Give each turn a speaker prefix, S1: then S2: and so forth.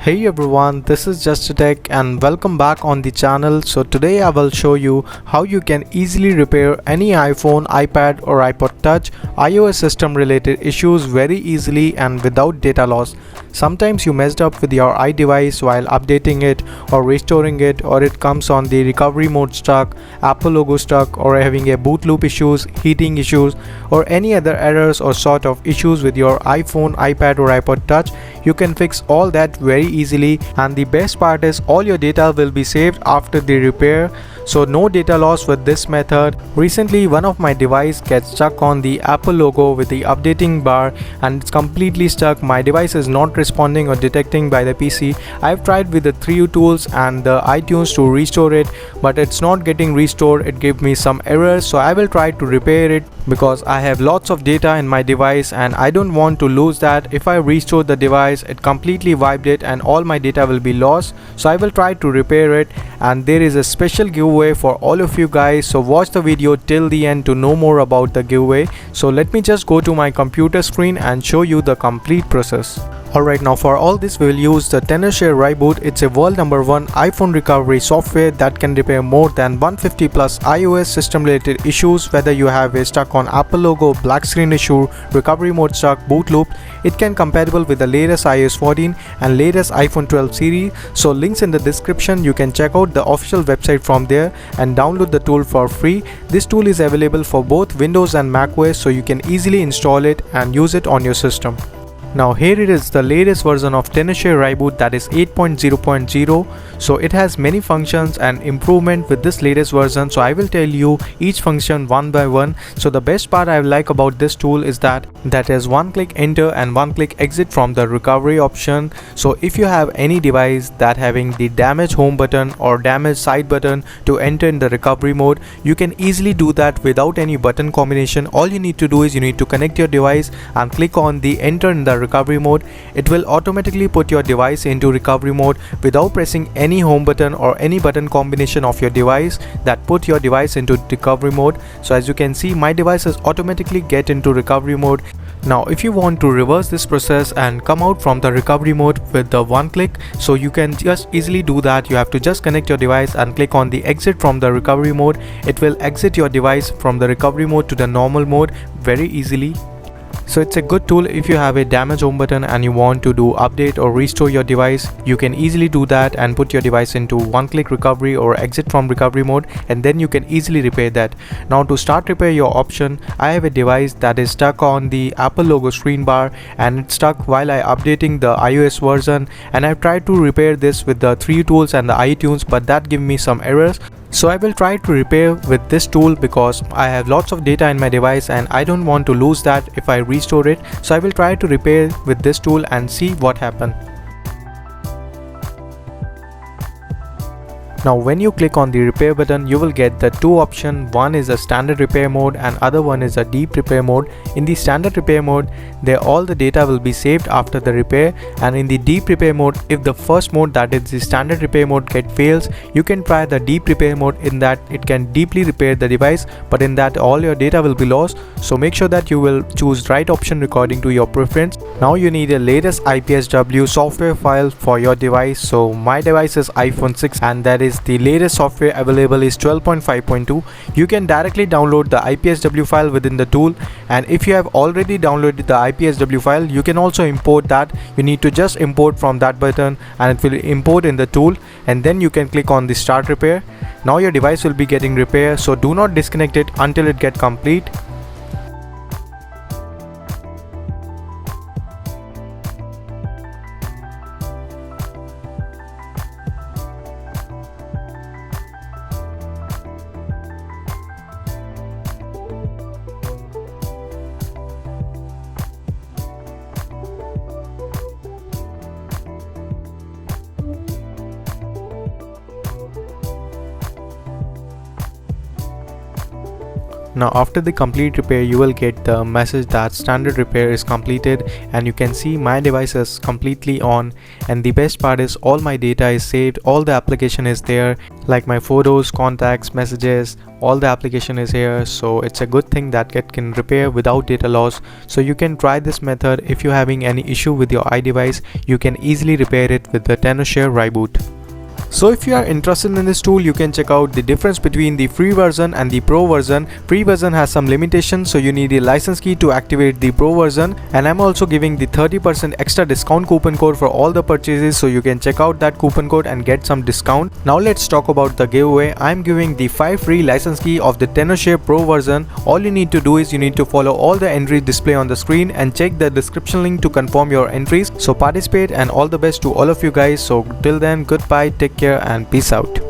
S1: Hey everyone, this is Just a Tech and welcome back on the channel. So today I will show you how you can easily repair any iPhone, iPad or iPod touch iOS system related issues very easily and without data loss. Sometimes you messed up with your iDevice while updating it or restoring it, or it comes on the recovery mode stuck, Apple logo stuck, or having a boot loop issues, heating issues, or any other errors or sort of issues with your iPhone, iPad or iPod touch. You can fix all that very easily, and the best part is all your data will be saved after the repair, so no data loss with this method. Recently one of my device gets stuck on the Apple logo with the updating bar and it's completely stuck. My device is not responding or detecting by the PC. I've tried with the 3U tools and the iTunes to restore it, but it's not getting restored. It gave me some errors, so I will try to repair it because I have lots of data in my device and I don't want to lose that. If I restore the device, it completely wiped it and all my data will be lost, so I will try to repair it. And there is a special giveaway for all of you guys, so watch the video till the end to know more about the giveaway. So let me just go to my computer screen and show you the complete process. Alright, now for all this we will use the Tenorshare ReiBoot. It's a world #1 iPhone recovery software that can repair more than 150 plus iOS system related issues, whether you have a stuck on Apple logo, black screen issue, recovery mode stuck, boot loop. It can compatible with the latest iOS14 and latest iPhone 12 series. So links in the description. You can check out the official website from there and download the tool for free. This tool is available for both Windows and macOS, so you can easily install it and use it on your system. Now here it is, the latest version of Tenorshare ReiBoot, that is 8.0.0. so it has many functions and improvement with this latest version, so I will tell you each function one by one. So the best part I like about this tool is that is one click enter and one click exit from the recovery option. So if you have any device that having the damage home button or damage side button to enter in the recovery mode, you can easily do that without any button combination. All you need to do is you need to connect your device and click on the enter in the recovery mode. It will automatically put your device into recovery mode without pressing any home button or any button combination of your device that put your device into recovery mode. So as you can see, my devices automatically get into recovery mode. Now if you want to reverse this process and come out from the recovery mode with the one click, so you can just easily do that. You have to just connect your device and click on the exit from the recovery mode. It will exit your device from the recovery mode to the normal mode very easily. So it's a good tool if you have a damaged home button and you want to do update or restore your device. You can easily do that and put your device into one click recovery or exit from recovery mode, and then you can easily repair that. Now to start repair your option, I have a device that is stuck on the Apple logo screen bar and it's stuck while I updating the iOS version, and I've tried to repair this with the 3 tools and the iTunes, but that give me some errors. So I will try to repair with this tool because I have lots of data in my device and I don't want to lose that if I restore it. So I will try to repair with this tool and see what happens. Now when you click on the repair button, you will get the two options. One is a standard repair mode and other one is a deep repair mode. In the standard repair mode, all the data will be saved after the repair, and in the deep repair mode, if the first mode, that is the standard repair mode, fails, you can try the deep repair mode. In that it can deeply repair the device, but in that all your data will be lost. So make sure that you will choose right option according to your preference. Now you need a latest IPSW software file for your device. So my device is iPhone 6 and that is the latest software available is 12.5.2. You can directly download the IPSW file within the tool, and if you have already downloaded the IPSW file, you can also import that. You need to just import from that button and it will import in the tool, and then you can click on the start repair. Now your device will be getting repaired, so do not disconnect it until it get complete. Now after the complete repair, you will get the message that standard repair is completed, and you can see my device is completely on. And the best part is all my data is saved, all the application is there, like my photos, contacts, messages, all the application is here. So it's a good thing that it can repair without data loss. So you can try this method. If you're having any issue with your iDevice, you can easily repair it with the Tenorshare ReiBoot. So if you are interested in this tool, you can check out the difference between the free version and the pro version. Free version has some limitations, so you need a license key to activate the pro version, and I'm also giving the 30% extra discount coupon code for all the purchases, so you can check out that coupon code and get some discount. Now let's talk about the giveaway. I'm giving the 5 free license key of the Tenorshare pro version. All you need to do is you need to follow all the entries display on the screen and check the description link to confirm your entries. So participate, and all the best to all of you guys. So till then, goodbye, take care and peace out.